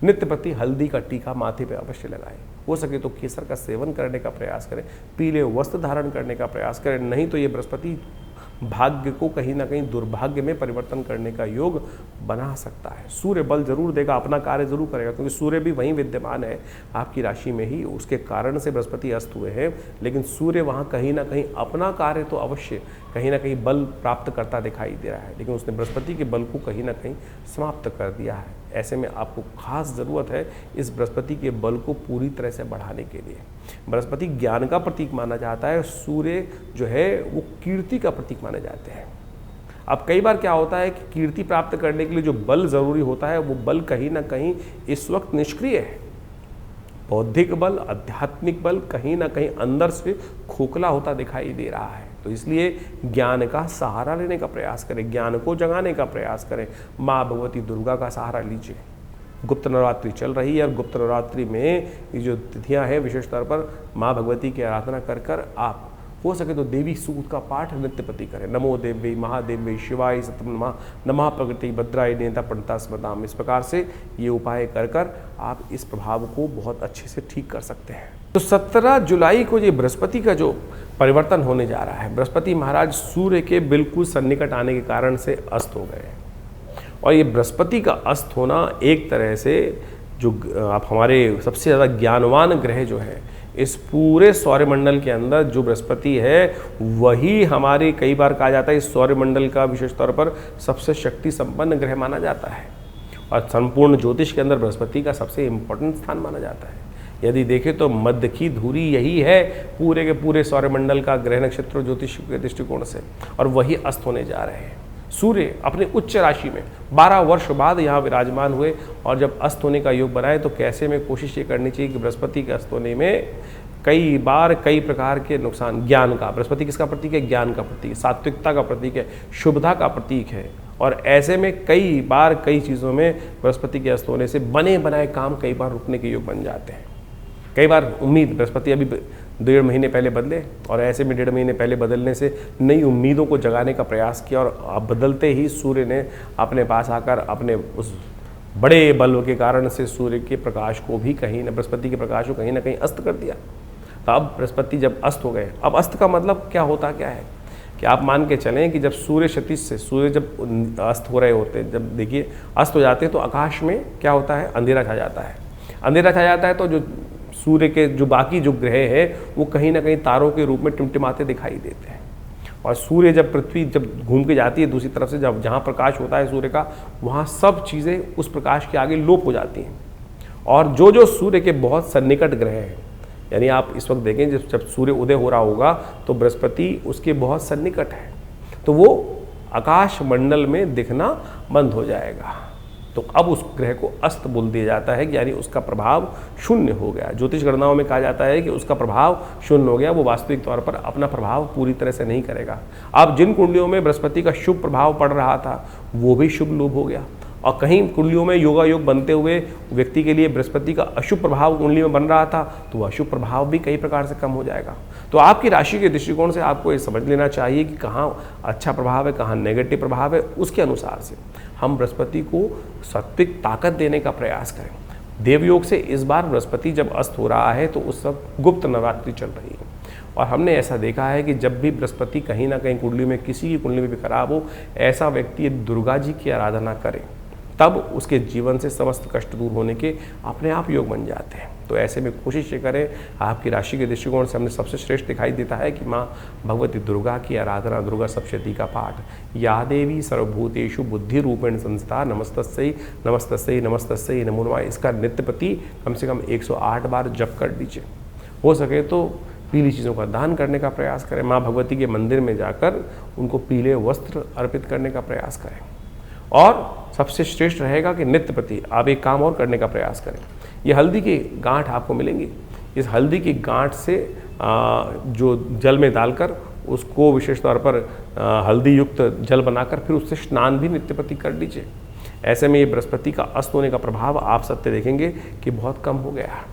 Speaker 1: नित्यपति हल्दी का टीका माथे पे अवश्य लगाएं। हो सके तो केसर का सेवन करने का प्रयास करें, पीले वस्त्र धारण करने का प्रयास करें। नहीं तो ये बृहस्पति भाग्य को कहीं ना कहीं दुर्भाग्य में परिवर्तन करने का योग बना सकता है। सूर्य बल जरूर देगा, अपना कार्य जरूर करेगा, क्योंकि सूर्य भी वहीं विद्यमान है आपकी राशि में ही, उसके कारण से बृहस्पति अस्त हुए हैं। लेकिन सूर्य वहाँ कहीं ना कहीं अपना कार्य तो अवश्य कहीं ना कहीं बल प्राप्त करता दिखाई दे रहा है, लेकिन उसने बृहस्पति के बल को कहीं ना कहीं समाप्त कर दिया है। ऐसे में आपको खास ज़रूरत है इस बृहस्पति के बल को पूरी तरह से बढ़ाने के लिए। बृहस्पति ज्ञान का प्रतीक माना जाता है, सूर्य जो है वो कीर्ति का प्रतीक माने जाते हैं। अब कई बार क्या होता है कि कीर्ति प्राप्त करने के लिए जो बल ज़रूरी होता है वो बल कहीं ना कहीं इस वक्त निष्क्रिय है। बौद्धिक बल, आध्यात्मिक बल कहीं ना कहीं अंदर से खोखला होता दिखाई दे रहा है। तो इसलिए ज्ञान का सहारा लेने का प्रयास करें, ज्ञान को जगाने का प्रयास करें। माँ भगवती दुर्गा का सहारा लीजिए। गुप्त नवरात्रि चल रही है और गुप्त नवरात्रि में ये जो तिथियां हैं विशेष तौर पर माँ भगवती की आराधना कर कर आप हो सके तो देवी सूक्त का पाठ नित्य प्रति करें। नमो देवी महादेवी शिवाय सतम नमः, नमः प्रकृति भद्राय नेता पंडिता स्मृताम। इस प्रकार से ये उपाय कर कर आप इस प्रभाव को बहुत अच्छे से ठीक कर सकते हैं। तो 17 जुलाई को ये बृहस्पति का जो परिवर्तन होने जा रहा है, बृहस्पति महाराज सूर्य के बिल्कुल सन्निकट आने के कारण से अस्त हो गए। और ये बृहस्पति का अस्त होना एक तरह से जो आप हमारे सबसे ज़्यादा ज्ञानवान ग्रह जो है इस पूरे सौरमंडल के अंदर जो बृहस्पति है वही हमारे कई बार कहा जाता है इस सौरमंडल का विशेष तौर पर सबसे शक्ति संपन्न ग्रह माना जाता है और संपूर्ण ज्योतिष के अंदर बृहस्पति का सबसे इम्पोर्टेंट स्थान माना जाता है। यदि देखें तो मध्य की धुरी यही है पूरे के पूरे सौरमंडल का ग्रह नक्षत्र ज्योतिष के दृष्टिकोण से, और वही अस्त होने जा रहे हैं। सूर्य अपने उच्च राशि में 12 वर्ष बाद यहाँ विराजमान हुए और जब अस्त होने का योग बनाए तो कैसे में कोशिश ये करनी चाहिए कि बृहस्पति के अस्त होने में कई बार कई प्रकार के नुकसान, ज्ञान का, बृहस्पति किसका प्रतीक है? ज्ञान का प्रतीक, सात्विकता का प्रतीक है, शुभता का प्रतीक है। और ऐसे में कई बार कई चीज़ों में बृहस्पति के अस्त होने से बने बनाए काम कई बार रुकने के योग बन जाते हैं। कई बार उम्मीद, बृहस्पति अभी 1.5 महीने पहले बदले और ऐसे में 1.5 महीने पहले बदलने से नई उम्मीदों को जगाने का प्रयास किया और बदलते ही सूर्य ने अपने पास आकर अपने उस बड़े बल के कारण से सूर्य के प्रकाश को भी कहीं न, बृहस्पति के प्रकाश को कहीं ना कहीं अस्त कर दिया। तो अब बृहस्पति जब अस्त हो गए, अब अस्त का मतलब क्या होता क्या है कि आप मान के चलें कि जब सूर्य क्षितिज से, सूर्य जब अस्त हो रहे होते हैं, जब देखिए अस्त हो जाते हैं तो आकाश में क्या होता है? अंधेरा छा जाता है। अंधेरा छा जाता है तो जो सूर्य के जो बाकी जो ग्रह है वो कहीं ना कहीं तारों के रूप में टिमटिमाते दिखाई देते हैं। और सूर्य जब पृथ्वी जब घूम के जाती है दूसरी तरफ से, जब जहाँ प्रकाश होता है सूर्य का, वहाँ सब चीज़ें उस प्रकाश के आगे लोप हो जाती हैं। और जो जो सूर्य के बहुत सन्निकट ग्रह हैं, यानी आप इस वक्त देखें जब सूर्य उदय हो रहा होगा तो बृहस्पति उसके बहुत सन्निकट है, तो वो आकाश मंडल में दिखना बंद हो जाएगा। तो अब उस ग्रह को अस्त बोल दिया जाता है, यानी उसका प्रभाव शून्य हो गया। ज्योतिष गणनाओं में कहा जाता है कि उसका प्रभाव शून्य हो गया, वो वास्तविक तौर पर अपना प्रभाव पूरी तरह से नहीं करेगा। अब जिन कुंडलियों में बृहस्पति का शुभ प्रभाव पड़ रहा था वो भी शुभ लोप हो गया, और कहीं कुंडलियों में योगा योग बनते हुए व्यक्ति के लिए बृहस्पति का अशुभ प्रभाव कुंडली में बन रहा था तो वह अशुभ प्रभाव भी कई प्रकार से कम हो जाएगा। तो आपकी राशि के दृष्टिकोण से आपको ये समझ लेना चाहिए कि कहाँ अच्छा प्रभाव है, कहाँ नेगेटिव प्रभाव है। उसके अनुसार से हम बृहस्पति को सात्विक ताकत देने का प्रयास करें। देवयोग से इस बार बृहस्पति जब अस्त हो रहा है तो उस वक्त गुप्त नवरात्रि चल रही है, और हमने ऐसा देखा है कि जब भी बृहस्पति कहीं ना कहीं कुंडली में, किसी की कुंडली में भी खराब हो, ऐसा व्यक्ति दुर्गा जी की आराधना करे तब उसके जीवन से समस्त कष्ट दूर होने के अपने आप योग बन जाते हैं। तो ऐसे में कोशिश ये करें, आपकी राशि के दृष्टिकोण से हमने सबसे श्रेष्ठ दिखाई देता है कि माँ भगवती दुर्गा की आराधना, दुर्गा सप्तशती का पाठ, या देवी सर्वभूतेषु बुद्धि रूपेण संस्था नमस्तस्यै नमस्तस्यै नमस्तस्यै नमो नमः, इसका नित्य प्रति कम से कम 108 बार जप कर दीजिए। हो सके तो पीली चीज़ों का दान करने का प्रयास करें। माँ भगवती के मंदिर में जाकर उनको पीले वस्त्र अर्पित करने का प्रयास करें। और सबसे श्रेष्ठ रहेगा कि नित्य प्रति आप एक काम और करने का प्रयास करें। ये हल्दी की गांठ आपको मिलेंगी, इस हल्दी की गांठ से जो जल में डालकर उसको विशेष तौर पर हल्दी युक्त जल बनाकर फिर उससे स्नान भी नित्य प्रति कर लीजिए। ऐसे में ये बृहस्पति का अस्त होने का प्रभाव आप सत्य देखेंगे कि बहुत कम हो गया।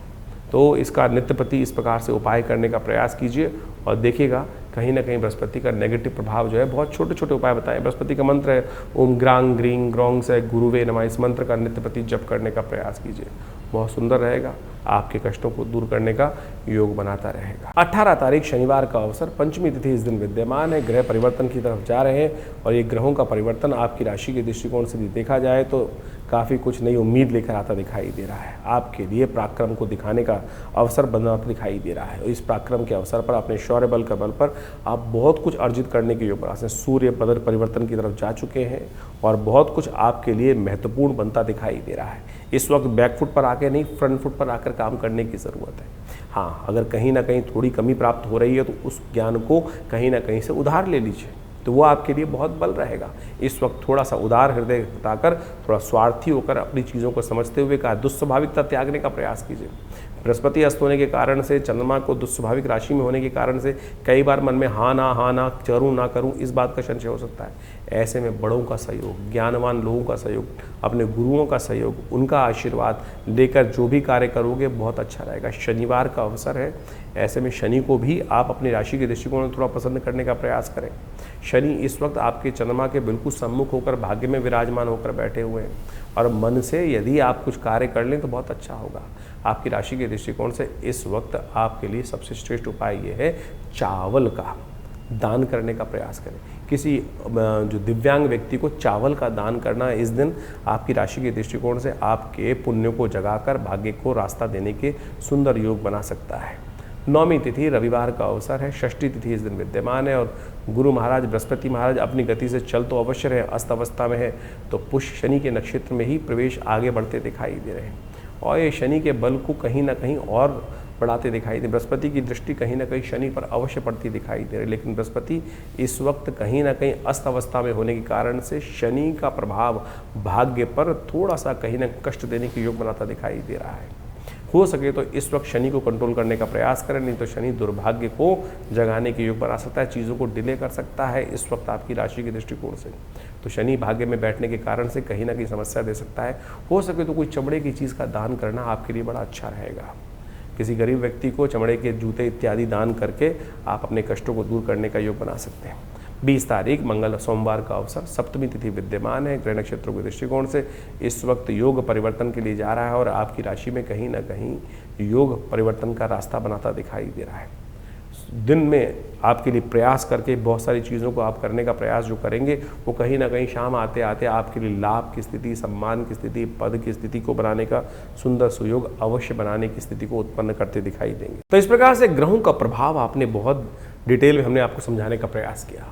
Speaker 1: तो इसका नित्य प्रति इस प्रकार से उपाय करने का प्रयास कीजिए और देखिएगा कहीं ना कहीं बृहस्पति का नेगेटिव प्रभाव जो है, बहुत छोटे छोटे उपाय बताएं। बृहस्पति का मंत्र है ओम ग्रांग ग्रींग ग्रोंग से गुरुवे नमः, इस मंत्र का नित्य प्रति जप करने का प्रयास कीजिए, बहुत सुंदर रहेगा, आपके कष्टों को दूर करने का योग बनाता रहेगा। 18 तारीख शनिवार का अवसर, पंचमी तिथि इस दिन विद्यमान है, ग्रह परिवर्तन की तरफ जा रहे हैं और ये ग्रहों का परिवर्तन आपकी राशि के दृष्टिकोण से भी देखा जाए तो काफ़ी कुछ नई उम्मीद लेकर आता दिखाई दे रहा है। आपके लिए पराक्रम को दिखाने का अवसर बनाता दिखाई दे रहा है। इस पराक्रम के अवसर पर अपने शौर्य बल के बल पर आप बहुत कुछ अर्जित करने के योग बना सकते हैं। सूर्य पद परिवर्तन की तरफ जा चुके हैं और बहुत कुछ आपके लिए महत्वपूर्ण बनता दिखाई दे रहा है। इस वक्त बैक फुट पर आके नहीं, फ्रंट फुट पर आकर काम करने की ज़रूरत है। हाँ, अगर कहीं ना कहीं थोड़ी कमी प्राप्त हो रही है तो उस ज्ञान को कहीं ना कहीं से उधार ले लीजिए, तो वो आपके लिए बहुत बल रहेगा। इस वक्त थोड़ा सा उदार हृदय बताकर, थोड़ा स्वार्थी होकर अपनी चीज़ों को समझते हुए का दुस्वाभाविकता त्यागने का प्रयास कीजिए। बृहस्पति अस्त होने के कारण से, चंद्रमा को दुस्वाभाविक राशि में होने के कारण से कई बार मन में हाँ ना करूँ ना करूँ इस बात का संशय हो सकता है। ऐसे में बड़ों का सहयोग, ज्ञानवान लोगों का सहयोग, अपने गुरुओं का सहयोग, उनका आशीर्वाद लेकर जो भी कार्य करोगे बहुत अच्छा रहेगा। शनिवार का अवसर है, ऐसे में शनि को भी आप अपनी राशि के दृष्टिकोण में थोड़ा पसंद करने का प्रयास करें। शनि इस वक्त आपके चंद्रमा के बिल्कुल सम्मुख होकर भाग्य में विराजमान होकर बैठे हुए हैं और मन से यदि आप कुछ कार्य कर लें तो बहुत अच्छा होगा। आपकी राशि के दृष्टिकोण से इस वक्त आपके लिए सबसे श्रेष्ठ उपाय ये है, चावल का दान करने का प्रयास करें। किसी जो दिव्यांग व्यक्ति को चावल का दान करना इस दिन आपकी राशि के दृष्टिकोण से आपके पुण्य को जगाकर भाग्य को रास्ता देने के सुंदर योग बना सकता है। नौमी तिथि रविवार का अवसर है, षष्ठी तिथि इस दिन विद्यमान है और गुरु महाराज बृहस्पति महाराज अपनी गति से चल तो अवश्य रहे, अस्त अवस्था में है तो पुष्य शनि के नक्षत्र में ही प्रवेश आगे बढ़ते दिखाई दे रहे हैं और ये शनि के बल को कहीं ना कहीं और बढ़ाते दिखाई दे। बृहस्पति की दृष्टि कहीं ना कहीं शनि पर अवश्य पड़ती दिखाई दे रही, लेकिन बृहस्पति इस वक्त कहीं ना कहीं अस्त अवस्था में होने के कारण से शनि का प्रभाव भाग्य पर थोड़ा सा कहीं ना कष्ट देने के योग बनाता दिखाई दे रहा है। हो सके तो इस वक्त शनि को कंट्रोल करने का प्रयास करें, नहीं तो शनि दुर्भाग्य को जगाने के योग बना सकता है, चीज़ों को डिले कर सकता है इस वक्त आपकी राशि के दृष्टिकोण से। तो शनि भाग्य में बैठने के कारण से कहीं ना कहीं समस्या दे सकता है। हो सके तो कोई चमड़े की चीज़ का दान करना आपके लिए बड़ा अच्छा रहेगा। किसी गरीब व्यक्ति को चमड़े के जूते इत्यादि दान करके आप अपने कष्टों को दूर करने का योग बना सकते हैं। 20 तारीख मंगल सोमवार का अवसर, सप्तमी तिथि विद्यमान है। ग्रह नक्षत्रों के दृष्टिकोण से इस वक्त योग परिवर्तन के लिए जा रहा है और आपकी राशि में कहीं ना कहीं योग परिवर्तन का रास्ता बनाता दिखाई दे रहा है। दिन में आपके लिए प्रयास करके बहुत सारी चीज़ों को आप करने का प्रयास जो करेंगे वो कहीं ना कहीं शाम आते आते आपके लिए लाभ की स्थिति, सम्मान की स्थिति, पद की स्थिति को बनाने का सुंदर सुयोग अवश्य बनाने की स्थिति को उत्पन्न करते दिखाई देंगे। तो इस प्रकार से ग्रहों का प्रभाव आपने बहुत डिटेल में हमने आपको समझाने का प्रयास किया।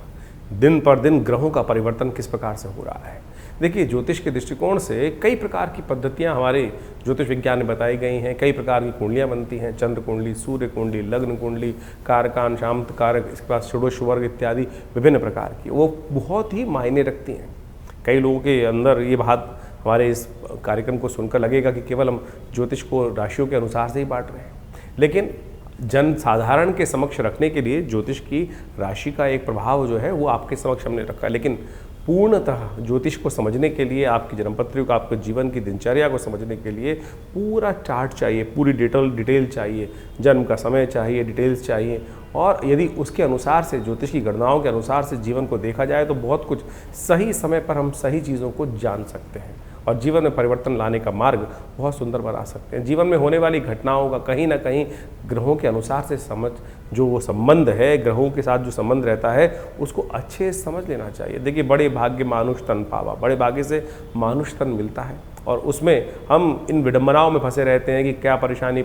Speaker 1: दिन पर दिन ग्रहों का परिवर्तन किस प्रकार से हो रहा है। देखिए, ज्योतिष के दृष्टिकोण से कई प्रकार की पद्धतियां हमारे ज्योतिष विज्ञान में बताई गई हैं। कई प्रकार की कुंडलियां बनती हैं, चंद्र कुंडली, सूर्य कुंडली, लग्न कुंडली, कारकान, शांत कारक, इसके बाद षोडश वर्ग इत्यादि विभिन्न प्रकार की, वो बहुत ही मायने रखती हैं। कई लोगों के अंदर ये बात हमारे इस कार्यक्रम को सुनकर लगेगा कि केवल हम ज्योतिष को राशियों के अनुसार से ही बांट रहे हैं, लेकिन जन साधारण के समक्ष रखने के लिए ज्योतिष की राशि का एक प्रभाव जो है वो आपके समक्ष हमने रखा है। लेकिन पूर्णतः ज्योतिष को समझने के लिए, आपकी जन्मपत्री को, आपके जीवन की दिनचर्या को समझने के लिए पूरा चार्ट चाहिए, पूरी डिटेल चाहिए, जन्म का समय चाहिए, डिटेल्स चाहिए। और यदि उसके अनुसार से, ज्योतिष की गणनाओं के अनुसार से जीवन को देखा जाए तो बहुत कुछ सही समय पर हम सही चीज़ों को जान सकते हैं और जीवन में परिवर्तन लाने का मार्ग बहुत सुंदर बना सकते हैं। जीवन में होने वाली घटनाओं का कहीं ना कहीं ग्रहों के अनुसार से समझ, जो वो संबंध है, ग्रहों के साथ जो संबंध रहता है उसको अच्छे से समझ लेना चाहिए। देखिए, बड़े भाग्य मानुष तन पावा, बड़े भाग्य से मानुष तन मिलता है और उसमें हम इन विडंबनाओं में फंसे रहते हैं कि क्या परेशानी।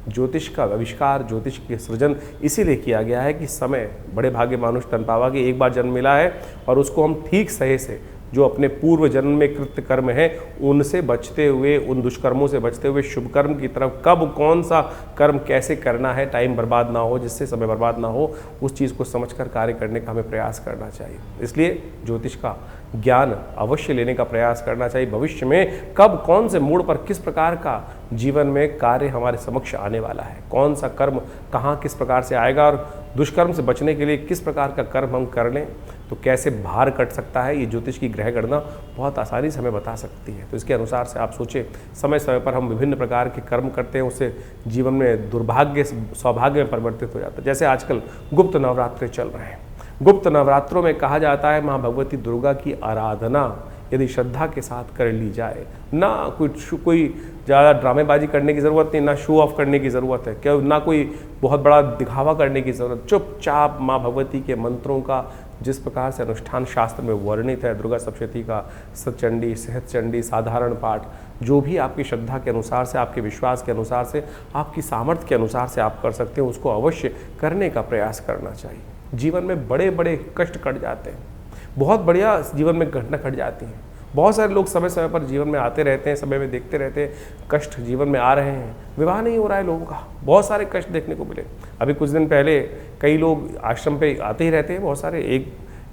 Speaker 1: ज्योतिष का आविष्कार, ज्योतिष के सृजन इसीलिए किया गया है कि समय, बड़े भाग्य मानुष तन पावा कि एक बार जन्म मिला है और उसको हम ठीक सही से, जो अपने पूर्व जन्म में कृत्य कर्म है उनसे बचते हुए, उन दुष्कर्मों से बचते हुए शुभ कर्म की तरफ कब कौन सा कर्म कैसे करना है, टाइम बर्बाद ना हो, जिससे समय बर्बाद ना हो, उस चीज़ को समझकर कार्य करने का हमें प्रयास करना चाहिए। इसलिए ज्योतिष का ज्ञान अवश्य लेने का प्रयास करना चाहिए। भविष्य में कब कौन से मोड़ पर किस प्रकार का जीवन में कार्य हमारे समक्ष आने वाला है, कौन सा कर्म कहाँ किस प्रकार से आएगा और दुष्कर्म से बचने के लिए किस प्रकार का कर्म हम कर लें तो कैसे भार कट सकता है, ये ज्योतिष की ग्रह गणना बहुत आसानी से हमें बता सकती है। तो इसके अनुसार से आप सोचें, समय समय पर हम विभिन्न प्रकार के कर्म करते हैं, उससे जीवन में दुर्भाग्य सौभाग्य में परिवर्तित हो जाता है। जैसे आजकल गुप्त नवरात्रे चल रहे हैं। गुप्त नवरात्रों में कहा जाता है माँ भगवती दुर्गा की आराधना यदि श्रद्धा के साथ कर ली जाए, ना कोई ज़्यादा ड्रामेबाजी करने की ज़रूरत नहीं, ना शो ऑफ करने की ज़रूरत है, क्या ना कोई बहुत बड़ा दिखावा करने की ज़रूरत, चुपचाप माँ भगवती के मंत्रों का जिस प्रकार से अनुष्ठान शास्त्र में वर्णित है, दुर्गा सप्तशती का, सतचंडी, सहस्त्रचंडी, साधारण पाठ, जो भी आपकी श्रद्धा के अनुसार से, आपके विश्वास के अनुसार से, आपकी सामर्थ्य के अनुसार से आप कर सकते हैं, उसको अवश्य करने का प्रयास करना चाहिए। जीवन में बड़े बड़े कष्ट कट जाते हैं, बहुत बढ़िया जीवन में घटना घट जाती हैं। बहुत सारे लोग समय समय पर जीवन में आते रहते हैं, समय में देखते रहते हैं, कष्ट जीवन में आ रहे हैं, विवाह नहीं हो रहा है लोगों का, बहुत सारे कष्ट देखने को मिले। अभी कुछ दिन पहले कई लोग आश्रम पे आते ही रहते हैं, बहुत सारे,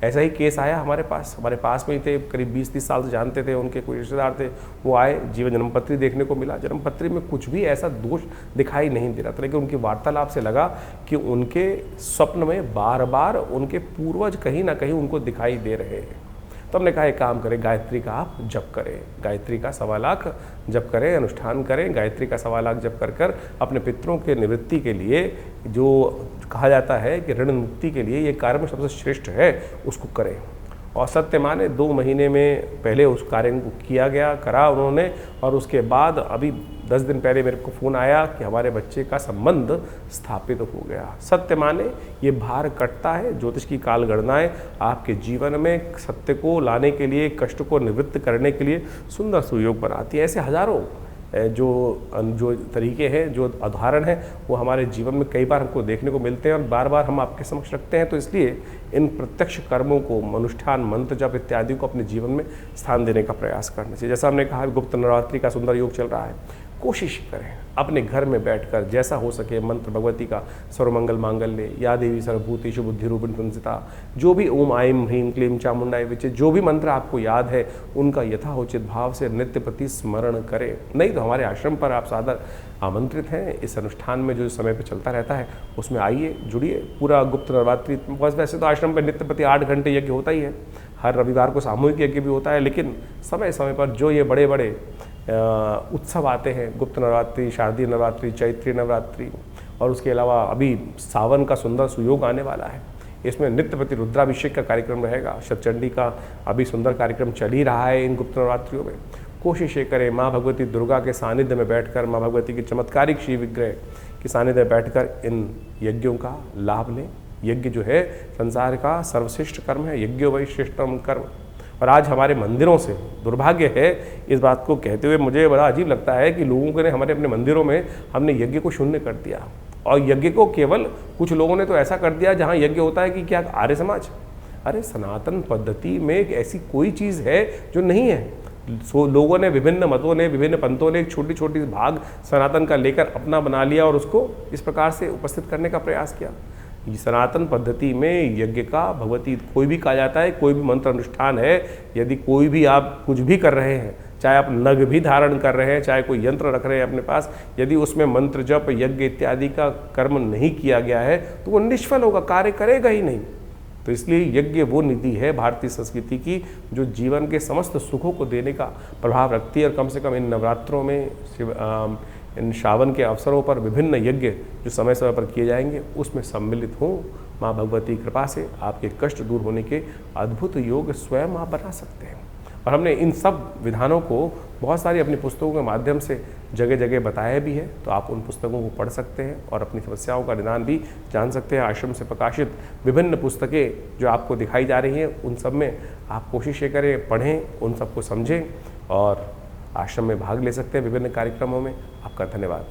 Speaker 1: ऐसा ही केस आया हमारे पास में ही थे, करीब 20-30 साल से जानते थे, उनके कोई रिश्तेदार थे, वो आए, जीवन जन्मपत्री देखने को मिला। जन्मपत्री में कुछ भी ऐसा दोष दिखाई नहीं दे रहा था, लेकिन उनकी वार्तालाप से लगा कि उनके स्वप्न में बार बार उनके पूर्वज कहीं ना कहीं उनको दिखाई दे रहे हैं। तो हमने कहा एक काम करें, गायत्री का आप जप करें, गायत्री का 1.25 लाख जप करें, अनुष्ठान करें, गायत्री का 1.25 लाख जप कर कर अपने पितरों के निवृत्ति के लिए, जो कहा जाता है कि ऋण मुक्ति के लिए ये कार्य में सबसे श्रेष्ठ है, उसको करें। और सत्य माने 2 महीने में पहले उस कार्य को किया गया, करा उन्होंने, और उसके बाद अभी 10 दिन पहले मेरे को फ़ोन आया कि हमारे बच्चे का संबंध स्थापित हो गया। सत्य माने ये भार कटता है। ज्योतिष की काल गणनाएँ आपके जीवन में सत्य को लाने के लिए, कष्ट को निवृत्त करने के लिए सुंदर सुयोग बनाती है। ऐसे हजारों जो तरीके हैं, जो उदाहरण हैं, वो हमारे जीवन में कई बार हमको देखने को मिलते हैं और बार बार हम आपके समक्ष रखते हैं। तो इसलिए इन प्रत्यक्ष कर्मों को, अनुष्ठान, मंत्र जप इत्यादि को अपने जीवन में स्थान देने का प्रयास करना चाहिए। जैसा हमने कहा, गुप्त नवरात्रि का सुंदर योग चल रहा है, कोशिश करें अपने घर में बैठकर जैसा हो सके मंत्र भगवती का, सर्वमंगल मांगल्य, या देवी सर्वभूतेषु बुद्धि रूपिणी संस्थिता, जो भी ओम आईं ह्रीं क्लीं चामुंडाय विचे, जो भी मंत्र आपको याद है उनका यथाउचित भाव से नित्य प्रति स्मरण करें। नहीं तो हमारे आश्रम पर आप सादर आमंत्रित हैं। इस अनुष्ठान में जो समय पर चलता रहता है उसमें आइए, जुड़िए। पूरा गुप्त नवरात्रि, बस वैसे तो आश्रम पर नित्य प्रति 8 घंटे यज्ञ होता ही है, हर रविवार को सामूहिक यज्ञ भी होता है, लेकिन समय समय पर जो ये बड़े बड़े उत्सव आते हैं, गुप्त नवरात्रि, शारदीय नवरात्रि, चैत्री नवरात्रि, और उसके अलावा अभी सावन का सुंदर सुयोग आने वाला है, इसमें नित्य प्रति रुद्राभिषेक का कार्यक्रम रहेगा। शतचंडी का अभी सुंदर कार्यक्रम चल ही रहा है इन गुप्त नवरात्रियों में। कोशिश ये करें माँ भगवती दुर्गा के सानिध्य में बैठकर, माँ भगवती की चमत्कारिक श्री विग्रह के सानिध्य में बैठकर इन यज्ञों का लाभ लें। यज्ञ जो है संसार का सर्वश्रेष्ठ कर्म है, यज्ञो वै श्रेष्ठतम कर्म। और आज हमारे मंदिरों से दुर्भाग्य है, इस बात को कहते हुए मुझे बड़ा अजीब लगता है कि लोगों ने हमारे अपने मंदिरों में हमने यज्ञ को शून्य कर दिया, और यज्ञ को केवल कुछ लोगों ने तो ऐसा कर दिया जहाँ यज्ञ होता है कि क्या आर्य समाज। अरे सनातन पद्धति में ऐसी कोई चीज़ है जो नहीं है। लोगों ने, विभिन्न मतों ने, विभिन्न पंथों ने एक छोटी छोटी भाग सनातन का लेकर अपना बना लिया और उसको इस प्रकार से उपस्थित करने का प्रयास किया। सनातन पद्धति में यज्ञ का भगवती कोई भी कहा जाता है, कोई भी मंत्र अनुष्ठान है, यदि कोई भी आप कुछ भी कर रहे हैं, चाहे आप नग भी धारण कर रहे हैं, चाहे कोई यंत्र रख रहे हैं अपने पास, यदि उसमें मंत्र जप यज्ञ इत्यादि का कर्म नहीं किया गया है तो वो निष्फल होगा, कार्य करेगा ही नहीं। तो इसलिए यज्ञ वो निधि है भारतीय संस्कृति की जो जीवन के समस्त सुखों को देने का प्रभाव रखती है। और कम से कम इन नवरात्रों में, इन श्रावण के अवसरों पर विभिन्न यज्ञ जो समय समय पर किए जाएंगे उसमें सम्मिलित हों। माँ भगवती की कृपा से आपके कष्ट दूर होने के अद्भुत योग स्वयं आप बना सकते हैं। और हमने इन सब विधानों को बहुत सारी अपनी पुस्तकों के माध्यम से जगह जगह बताया भी है, तो आप उन पुस्तकों को पढ़ सकते हैं और अपनी समस्याओं का निदान भी जान सकते हैं। आश्रम से प्रकाशित विभिन्न पुस्तकें जो आपको दिखाई जा रही हैं, उन सब में आप कोशिश ये करें, पढ़ें, उन सबको समझें और आश्रम में भाग ले सकते हैं विभिन्न कार्यक्रमों में। आपका धन्यवाद।